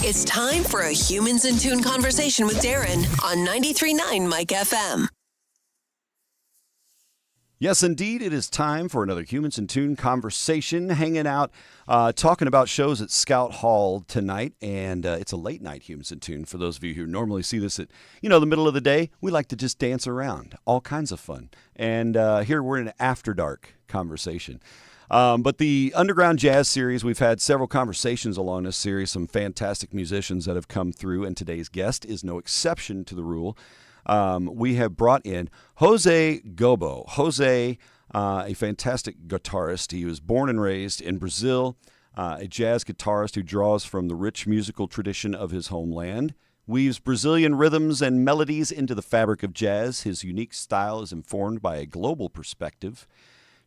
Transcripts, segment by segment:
It's time for a Humans in Tune conversation with Darren on 93.9 Mike FM. Yes, indeed, it is time for another Humans in Tune conversation, hanging out, talking about shows at Scout Hall tonight, and it's a late night Humans in Tune. For those of you who normally see this at, the middle of the day, we like to just dance around, all kinds of fun. And here we're in an after dark conversation. But the Underground Jazz series, we've had several conversations along this series, some fantastic musicians that have come through, and today's guest is no exception to the rule. We have brought in Jose Gobbo. Jose, a fantastic guitarist. He was born and raised in Brazil, a jazz guitarist who draws from the rich musical tradition of his homeland, weaves Brazilian rhythms and melodies into the fabric of jazz. His unique style is informed by a global perspective,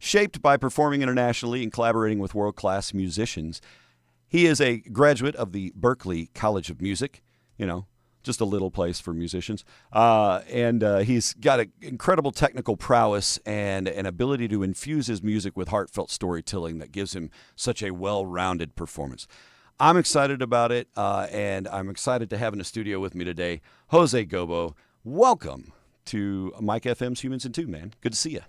shaped by performing internationally and collaborating with world-class musicians. He is a graduate of the Berklee College of Music, just a little place for musicians. And he's got an incredible technical prowess and an ability to infuse his music with heartfelt storytelling that gives him such a well-rounded performance. I'm excited about it, and I'm excited to have in the studio with me today Jose Gobbo. Welcome to Mike FM's Humans in Tune, man. Good to see you.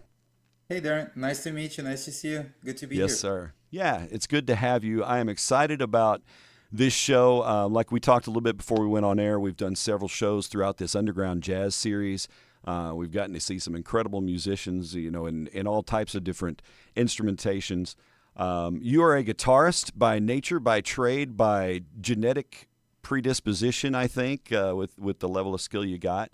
Hey, Darren. Nice to meet you. Nice to see you. Good to be here. Yes, sir. Yeah, it's good to have you. I am excited about this show. Like we talked a little bit before we went on air, we've done several shows throughout this Underground Jazz series. We've gotten to see some incredible musicians, in all types of different instrumentations. You are a guitarist by nature, by trade, by genetic predisposition, I think, with the level of skill you got.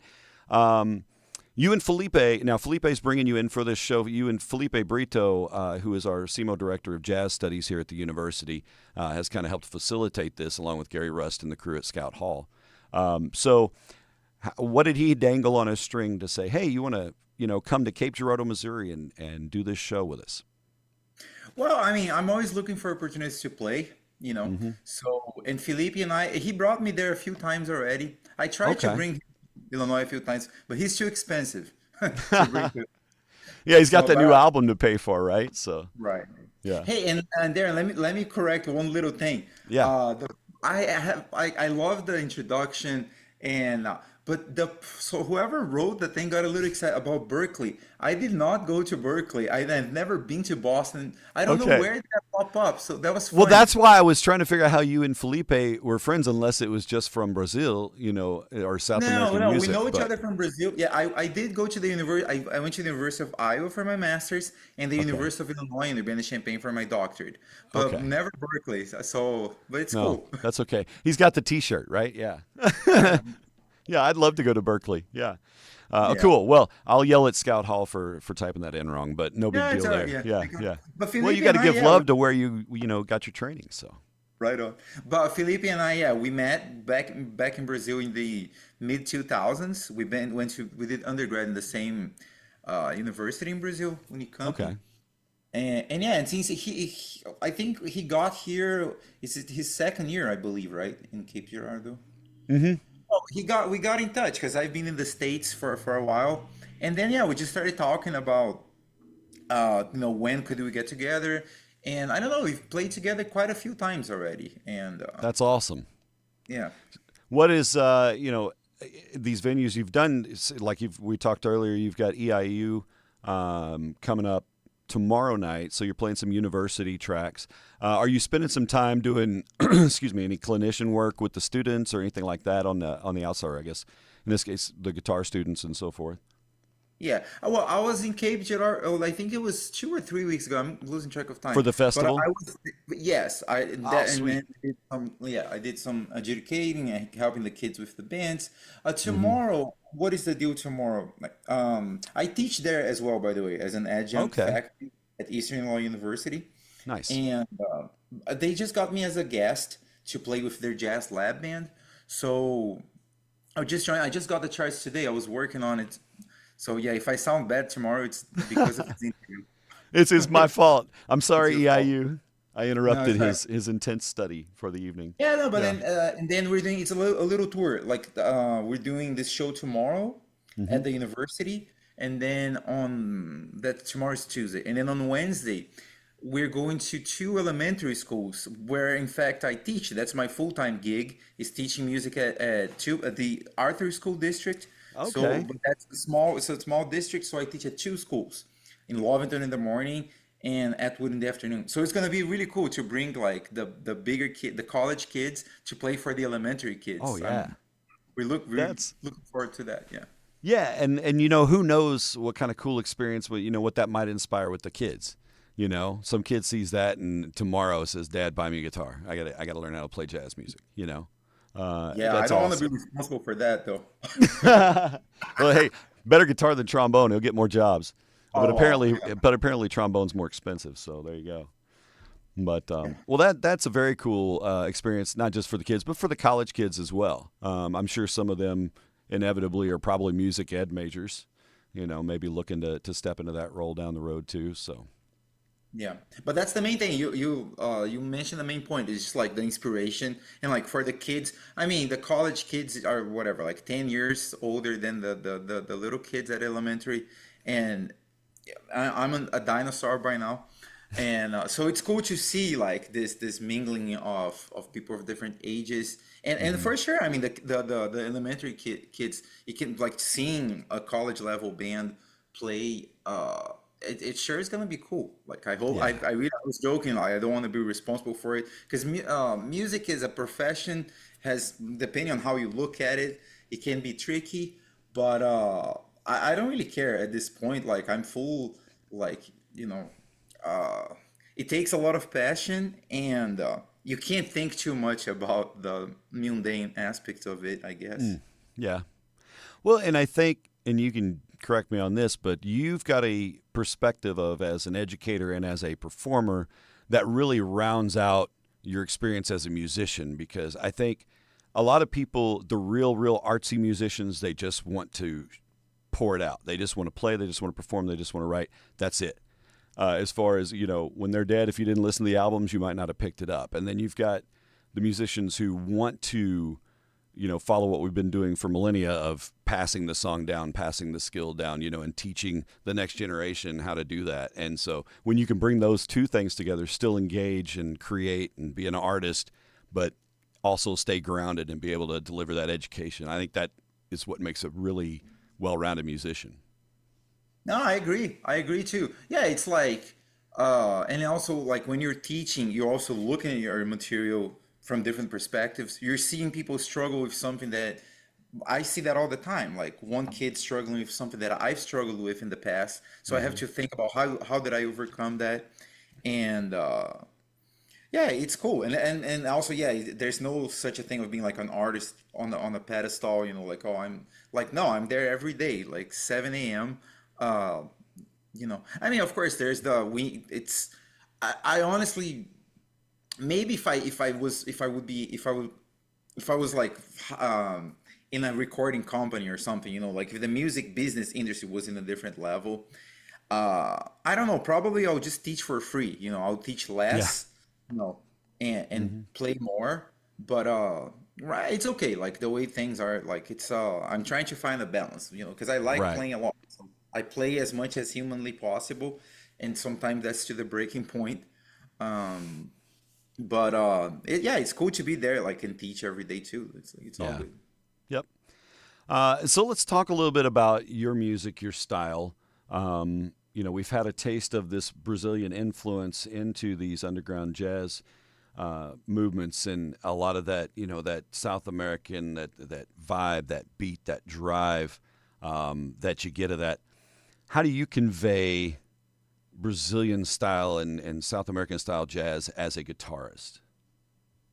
You and Felipe, now Felipe's bringing you in for this show. You and Felipe Brito, who is our CMO Director of Jazz Studies here at the university, has kind of helped facilitate this along with Gary Rust and the crew at Scout Hall. So what did he dangle on a string to say, hey, you want to, come to Cape Girardeau, Missouri and do this show with us? Well, I mean, I'm always looking for opportunities to play, Mm-hmm. So, and Felipe he brought me there a few times already. I tried to bring him to Illinois a few times, but he's too expensive to bring to. Yeah, he's got the new album to pay for, right? So right. Yeah. Hey, and Darren, let me correct one little thing. Yeah. I love the introduction and so whoever wrote the thing got a little excited about Berklee. I did not go to Berklee. I've never been to Boston. I don't know where that popped up. So that was funny. Well, that's why I was trying to figure out how you and Felipe were friends, unless it was just from Brazil, or South American music. We know each other from Brazil. Yeah, I did go to the university. I went to the University of Iowa for my master's and the University of Illinois in Urbana-Champaign for my doctorate. But never Berklee. But it's cool. That's okay. He's got the T-shirt, right? Yeah. Yeah, I'd love to go to Berklee. Yeah. Cool. Well, I'll yell at Scout Hall for typing that in wrong, but no big deal there. Yeah. But well, you got to give love to where you got your training. So. Right on. But Felipe and I, we met back in Brazil in the mid 2000s. We did undergrad in the same university in Brazil, Unicamp. Okay. And since I think he got here, it's his second year, I believe, right, in Cape Girardeau. Mm-hmm. Oh, we got in touch because I've been in the States for a while, and then we just started talking about when could we get together, and I don't know, we've played together quite a few times already, and that's awesome. Yeah. What is these venues you've done? Like we talked earlier, you've got EIU coming up tomorrow night, so you're playing some university tracks. Are you spending some time doing any clinician work with the students or anything like that on the outside, I guess in this case the guitar students and so forth? Yeah, well, I was in Cape Girardeau. I think it was 2 or 3 weeks ago. I'm losing track of time. For the festival? Yes, sweet. I did some adjudicating and helping the kids with the bands. Tomorrow, what is the deal tomorrow? I teach there as well, by the way, as an adjunct faculty at Eastern Illinois University. Nice. And they just got me as a guest to play with their jazz lab band. So I just got the charts today. I was working on it. So yeah, if I sound bad tomorrow, it's because of this interview. It's my fault. I'm sorry, EIU. I interrupted his intense study for the evening. Yeah, no, but then we're doing a little tour. Like we're doing this show tomorrow at the university, and then tomorrow is Tuesday, and then on Wednesday we're going to two elementary schools where, in fact, I teach. That's my full-time gig, is teaching music at the Arthur School District. So, Okay. but that's a small, it's a small district. So I teach at two schools, in Lovington in the morning and Atwood in the afternoon. So it's gonna be really cool to bring like the bigger kid, the college kids, to play for the elementary Oh kids. yeah. We're That's looking forward to that. Yeah. yeah, and you know who knows what kind of cool experience, what you know what that might inspire with the kids. You know, some kid sees that and tomorrow says, "Dad, buy me a guitar. I got to learn how to play jazz music." You know, Yeah, I that's don't want to be awesome. responsible for that though. Well, hey, better guitar than trombone. He'll get more jobs. Oh, yeah. But apparently trombone's more expensive. So there you go. But well, that's a very cool experience, not just for the kids, but for the college kids as well. I'm sure some of them inevitably are probably music ed majors. You know, maybe looking to step into that role down the road too. So Yeah, but that's the main thing. You mentioned the main point is just like the inspiration and like for the kids. I mean, the college kids are whatever, like 10 years older than the little kids at elementary, and I'm a dinosaur by now, and so it's cool to see like this mingling of people of different ages, and hmm for sure, I mean the elementary kids, you can like seeing a college level band play. It sure is gonna be cool. Like I hope yeah, I really I was joking. Like I don't want to be responsible for it because music is a profession. Has depending on how you look at it, it can be tricky. But I don't really care at this point. Like I'm full. Like you know, uh, it takes a lot of passion, and you can't think too much about the mundane aspects of it, I guess. yeah. Well, and I think, and you can correct me on this, but you've got a perspective of as an educator and as a performer that really rounds out your experience as a musician because I think a lot of people, the real artsy musicians, they just want to pour it out. They just want to play, they just want to perform, they just want to write. That's it. As far as, you know, when they're dead, if you didn't listen to the albums, you might not have picked it up. And then you've got the musicians who want to follow what we've been doing for millennia of passing the song down, passing the skill down, and teaching the next generation how to do that. And so when you can bring those two things together, still engage and create and be an artist, but also stay grounded and be able to deliver that education, I think that is what makes a really well-rounded musician. No, I agree. I agree too. Yeah, it's like, and also like when you're teaching, you're also looking at your material from different perspectives. You're seeing people struggle with something that I see that all the time. Like one kid struggling with something that I've struggled with in the past. So I have hmm to think about how did I overcome that, and yeah, it's cool. And also yeah, there's no such a thing of being like an artist on the pedestal. Like oh I'm like no, I'm there every day, like 7 a.m. Uh, I mean, of course, there's the we. It's I honestly maybe if I was like in a recording company or something, like if the music business industry was in a different level, I don't know, probably I'll just teach for free. I'll teach Yeah. less, you know, and hmm play more. But right, it's okay. Like the way things are, like it's I'm trying to find a balance, because I like Right. playing a lot. So I play as much as humanly possible, and sometimes that's to the breaking point. Um, but yeah, it's cool to be there, like and teach every day too. It's all Yeah. good. Yep. So let's talk a little bit about your music, your style. We've had a taste of this Brazilian influence into these underground jazz movements, and a lot of that, that South American, that vibe, that beat, that drive that you get of that. How do you convey Brazilian style and South American style jazz as a guitarist?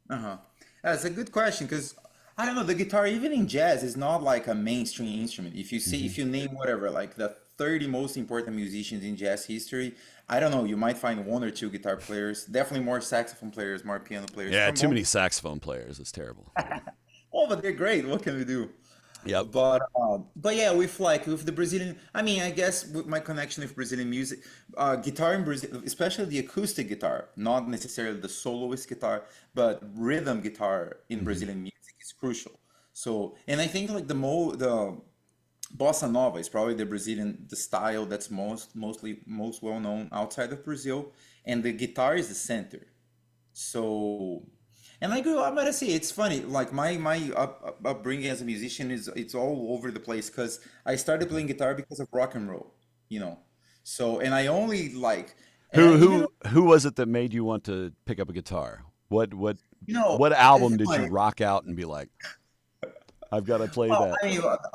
Uh-huh. That's a good question because I don't know, the guitar, even in jazz, is not like a mainstream instrument. hmm If you name whatever, like the 30 most important musicians in jazz history, I don't know, you might find one or two guitar players, definitely more saxophone players, more piano players, Yeah, too trombone. many saxophone players. It's terrible. Oh, but they're great. What can we do? Yep. But yeah, with the Brazilian, I mean, I guess with my connection with Brazilian music, guitar in Brazil, especially the acoustic guitar, not necessarily the soloist guitar, but rhythm guitar in hmm Brazilian music is crucial. So, and I think like Bossa Nova is probably the style that's most well known outside of Brazil, and the guitar is the center. So, and I grew up. I'm gonna say it's funny. Like my upbringing as a musician is it's all over the place because I started playing guitar because of rock and roll, you know. So, and I only like, and I Who even who was it that made you want to pick up a guitar? you know, What it's album did you funny. rock out and be like, I've got to play Well, that? I mean, but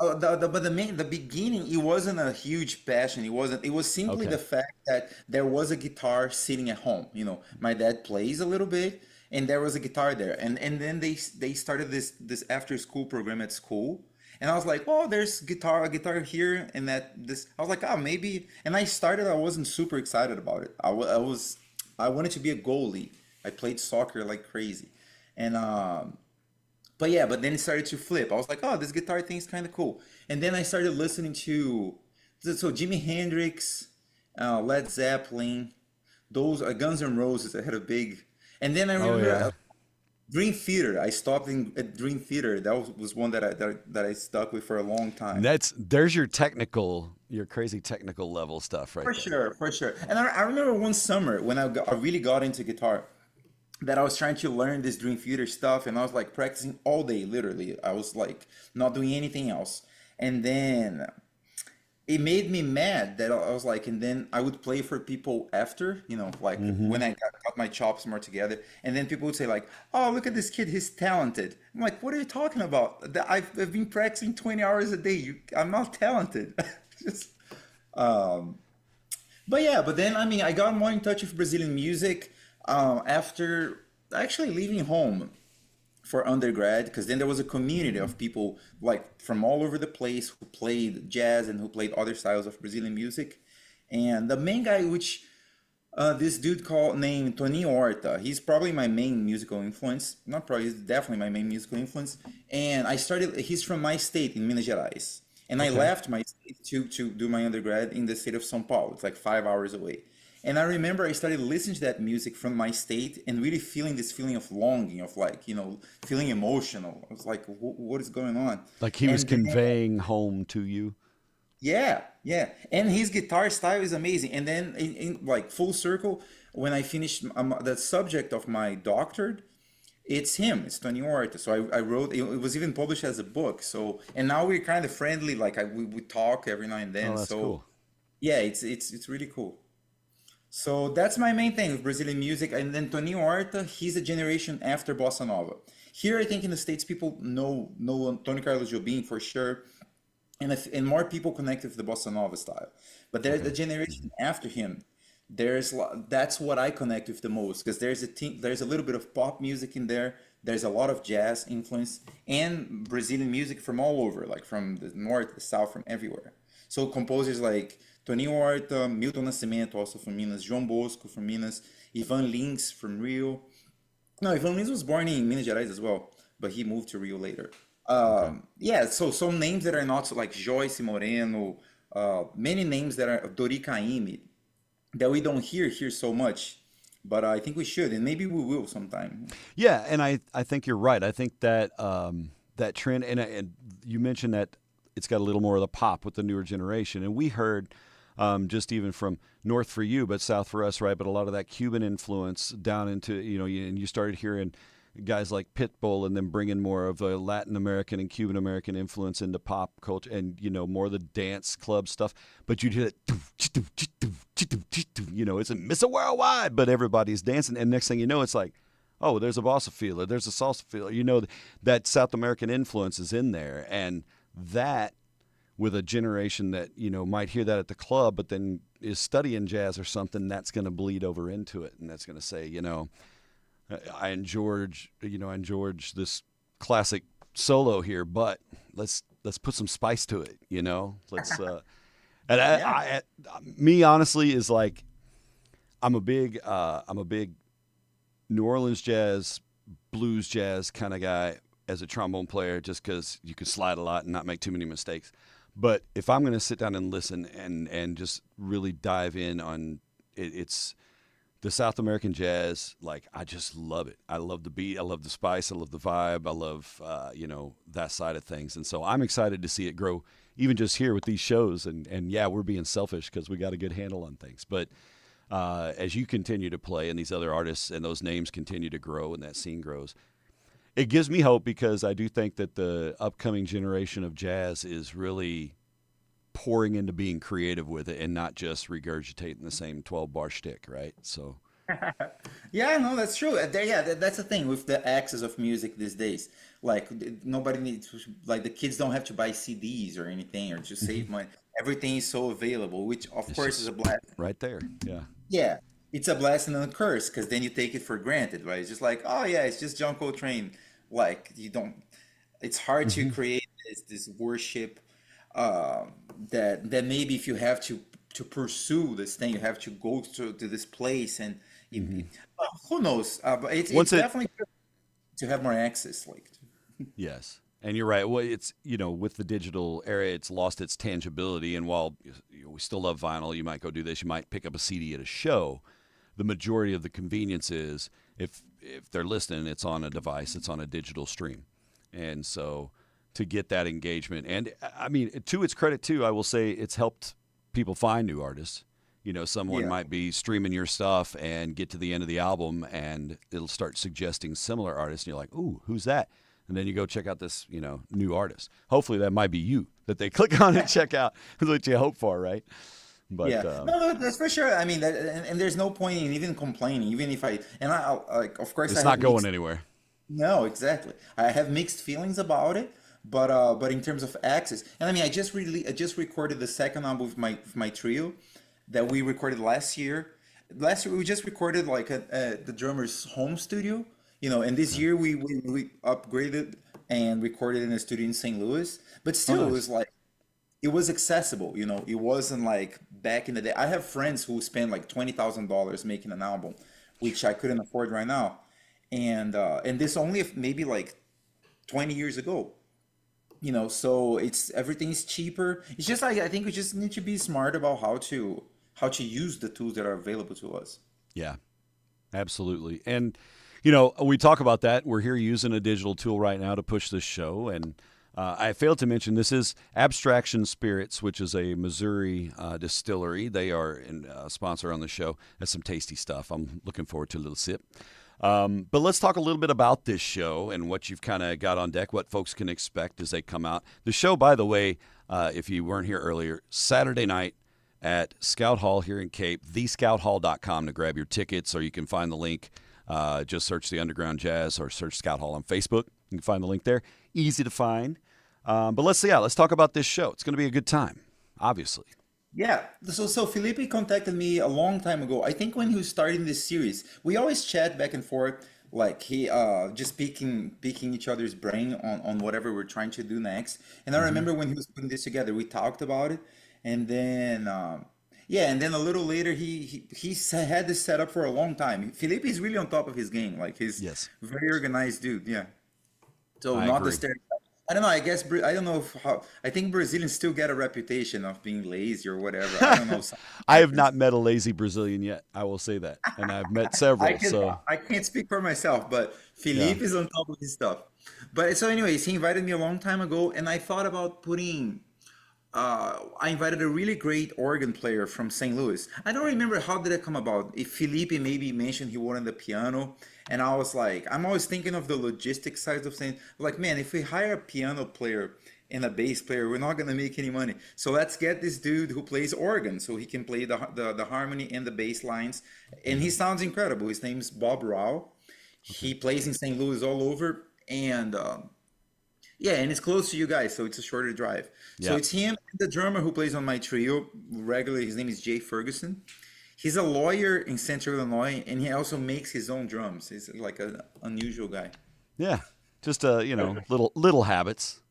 the beginning, it wasn't a huge passion. It wasn't. It was simply the Okay. fact that there was a guitar sitting at home. You know, my dad plays a little bit, and there was a guitar there. And then they started this after school program at school, and I was like, oh, there's a guitar here, and that this. I was like, oh, maybe. And I started. I wasn't super excited about it. I wanted to be a goalie. I played soccer like crazy, and but yeah, but then it started to flip. I was like, oh, this guitar thing is kind of cool. And then I started listening to so Jimi Hendrix, Led Zeppelin, those Guns N' Roses. I had a big, and then I Oh remember yeah. Dream Theater. I stopped at Dream Theater. That was one that I stuck with for a long time. There's your crazy technical level stuff right For there. sure, for sure. And I remember one summer when I really got into guitar, that I was trying to learn this Dream Theater stuff, and I was like practicing all day, literally. I was like not doing anything else. And then it made me mad that I was like, and then I would play for people after, like Hmm. when I got my chops more together. And then people would say like, oh, look at this kid, he's talented. I'm like, what are you talking about? I've been practicing 20 hours a day. I'm not talented. Just, um, but yeah, but then I mean, I got more in touch with Brazilian music after actually leaving home for undergrad, because then there was a community of people like from all over the place who played jazz and who played other styles of Brazilian music. And the main guy, which this dude called named Toninho Horta, he's probably my main musical influence. Not probably, he's definitely my main musical influence. And he's from my state in Minas Gerais. And I Okay. left my state to do my undergrad in the state of São Paulo. It's like 5 hours away. And I remember I started listening to that music from my state and really feeling this feeling of longing, of like, feeling emotional. I was like, what is going on? Like he was And then conveying home to you. yeah, yeah. And his guitar style is amazing. And then in like full circle, when I finished the subject of my doctorate, it's him, it's Tony Horta. So I wrote, it was even published as a book. So, and now we're kind of friendly, like we talk every now and Oh, then. that's So cool. yeah, it's really cool. So that's my main thing with Brazilian music. And then Tony Horta, he's a generation after Bossa Nova. Here, I think in the States, people know Tony Carlos Jobim for sure, and more people connect with the bossa nova style. But there's the Okay. generation after him. That's what I connect with the most, because there's a little bit of pop music in there. There's a lot of jazz influence and Brazilian music from all over, like from the north, the south, from everywhere. So composers like Toninho Horta, Milton Nascimento, also from Minas, João Bosco from Minas, Ivan Lins from Rio. No, Ivan Lins was born in Minas Gerais as well, but he moved to Rio later. Okay. Yeah, so some names that are not like Joyce Moreno, many names that are Dori Caymmi that we don't hear here so much, but I think we should, and maybe we will sometime. Yeah, and I think you're right. I think that that trend, and you mentioned that it's got a little more of the pop with the newer generation, and we heard just even from north for you, but south for us, right? But a lot of that Cuban influence down into and you started hearing guys like Pitbull, and then bringing more of a Latin American and Cuban American influence into pop culture, and more of the dance club stuff. But you'd hear that, it's a Miss Worldwide, but everybody's dancing, and next thing you know, it's like, oh, there's a bossa feeler, there's a salsa feeler. That South American influence is in there, and that with a generation that might hear that at the club, but then is studying jazz or something, that's going to bleed over into it, and that's going to say, I enjoyed this classic solo here, but let's put some spice to it, Let's and Yeah. me honestly is like I'm a big New Orleans jazz, blues jazz kind of guy as a trombone player, just because you can slide a lot and not make too many mistakes. But if I'm going to sit down and listen and just really dive in on it, it's the South American jazz, like I just love it. I love the beat. I love the spice. I love the vibe. I love, that side of things. And so I'm excited to see it grow even just here with these shows. And yeah, we're being selfish because we got a good handle on things. But as you continue to play and these other artists and those names continue to grow and that scene grows, it gives me hope because I do think that the upcoming generation of jazz is really pouring into being creative with it and not just regurgitating the same 12 bar shtick, right? So, Yeah, no, that's true. Yeah, that's the thing with the access of music these days. Like nobody needs, like the kids don't have to buy CDs or anything or just save money. Everything is so available, which of it's course is just a blessing. right there. Yeah. Yeah, it's a blessing and a curse because then you take it for granted, right? It's just like, oh yeah, it's just John Coltrane. Like you don't. It's hard to Hmm. create this worship uh, that maybe if you have to pursue this thing, you have to go to this place and Hmm. who knows? But it's Once it, definitely good to have more access. Like, yes. And you're right. Well, it's, with the digital era, it's lost its tangibility. And while we still love vinyl, you might go do this, you might pick up a CD at a show. The majority of the convenience is if they're listening, it's on a device, it's on a digital stream. And so to get that engagement, and I mean, to its credit too, I will say it's helped people find new artists. Someone yeah, might be streaming your stuff and get to the end of the album and it'll start suggesting similar artists. And you're like, ooh, who's that? And then you go check out this, new artist. Hopefully that might be you that they click on and check out. That's what you hope for, right? But yeah. No, no, that's for sure. I mean, and there's no point in even complaining, even if like, of course, I it's have not going mixed. anyway. No, exactly. I have mixed feelings about it, but in terms of access, and I mean, I just recorded the second album with my trio that we recorded last year. Last year we just recorded like at the drummer's home studio, and this year we upgraded and recorded in a studio in St. Louis. But Oh, still, nice. it was accessible. It wasn't like back in the day. I have friends who spend like $20,000 making an album, which I couldn't afford right now, and this only maybe like 20 years ago. So it's everything's cheaper. It's just like I think we just need to be smart about how to use the tools that are available to us. Yeah, absolutely. And, we talk about that. We're here using a digital tool right now to push this show. And I failed to mention this is Abstraction Spirits, which is a Missouri distillery. They are a sponsor on the show. That's some tasty stuff. I'm looking forward to a little sip. But let's talk a little bit about this show and what you've kind of got on deck, what folks can expect as they come out. The show, by the way, if you weren't here earlier, Saturday night at Scout Hall here in Cape, thescouthall.com to grab your tickets, or you can find the link. Just search the Underground Jazz or search Scout Hall on Facebook. You can find the link there. Easy to find. But let's talk about this show. It's going to be a good time, obviously. Yeah. So Felipe contacted me a long time ago. I think when he was starting this series, we always chat back and forth, like he just picking each other's brain on whatever we're trying to do next. And I Hmm. remember when he was putting this together, we talked about it, and then yeah, and then a little later had this set up for a long time. Felipe is really on top of his game. Like he's Yes, very organized dude. Yeah. So I not the agree. stereotype. I don't know. I guess I don't know how. I think Brazilians still get a reputation of being lazy or whatever. I don't know. Something I have happens. not met a lazy Brazilian yet. I will say that. And I've met several. So, I can't speak for myself, but yeah. Felipe is on top of his stuff. But so, anyways, he invited me a long time ago, and I thought about putting. I invited a really great organ player from St. Louis. I don't remember how did it come about. If Felipe maybe mentioned he wanted the piano, and I was like, I'm always thinking of the logistics side of things. Like, man, if we hire a piano player and a bass player, we're not gonna make any money. So let's get this dude who plays organ, so he can play the harmony and the bass lines, and he sounds incredible. His name's Bob Rao. Okay. He plays in St. Louis all over, and yeah, and it's close to you guys, so it's a shorter drive. So Yeah. it's him and the drummer who plays on my trio regularly. His name is Jay Ferguson. He's a lawyer in Central Illinois, and he also makes his own drums. He's like an unusual guy. Yeah. Just, little habits.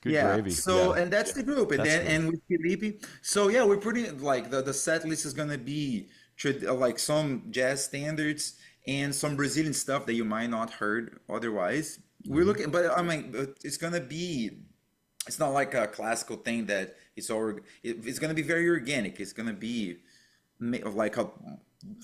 Good Yeah. gravy. So, Yeah. and that's the group, and That's then cool. and with Felipe. So yeah, we're pretty like the set list is gonna be like some jazz standards and some Brazilian stuff that you might not heard otherwise. We're Hmm. looking, but I mean, but it's gonna be. It's not like a classical thing that it's all. It's gonna be very organic. It's gonna be like a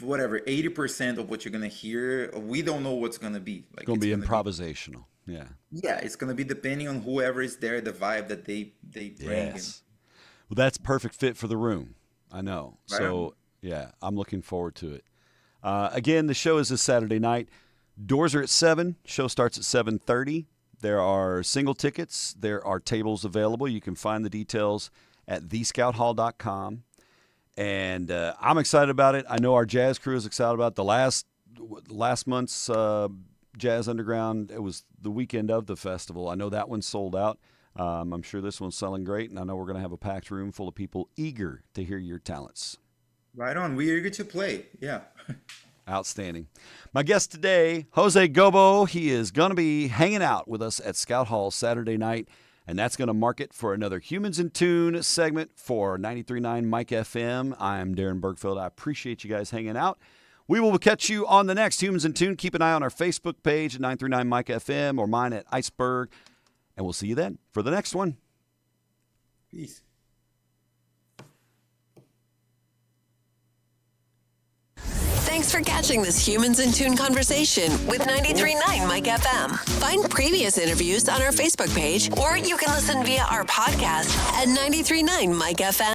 whatever 80% of what you're gonna hear, we don't know what's gonna be. Like Going to it's be gonna improvisational. Yeah. yeah, it's gonna be depending on whoever is there, the vibe that they bring. Yes. Well, that's perfect fit for the room. I know. Right So, on. yeah, I'm looking forward to it. Again, the show is this Saturday night. Doors are at 7. Show starts at 7:30. There are single tickets. There are tables available. You can find the details at thescouthall.com. And I'm excited about it. I know our jazz crew is excited about it. Last month's Jazz Underground, it was the weekend of the festival. I know that one sold out. I'm sure this one's selling great, and I know we're going to have a packed room full of people eager to hear your talents. Right on. We're eager to play. Yeah. Outstanding. My guest today, Jose Gobbo. He is going to be hanging out with us at Scout Hall Saturday night, and that's going to mark it for another Humans in Tune segment for 93.9 Mike FM. I'm Darren Bergfield. I appreciate you guys hanging out. We will catch you on the next Humans in Tune. Keep an eye on our Facebook page at 939 Mike FM or mine at Iceberg, and we'll see you then for the next one. Peace. Thanks for catching this Humans in Tune conversation with 93.9 Mike FM. Find previous interviews on our Facebook page, or you can listen via our podcast at 93.9 Mike FM.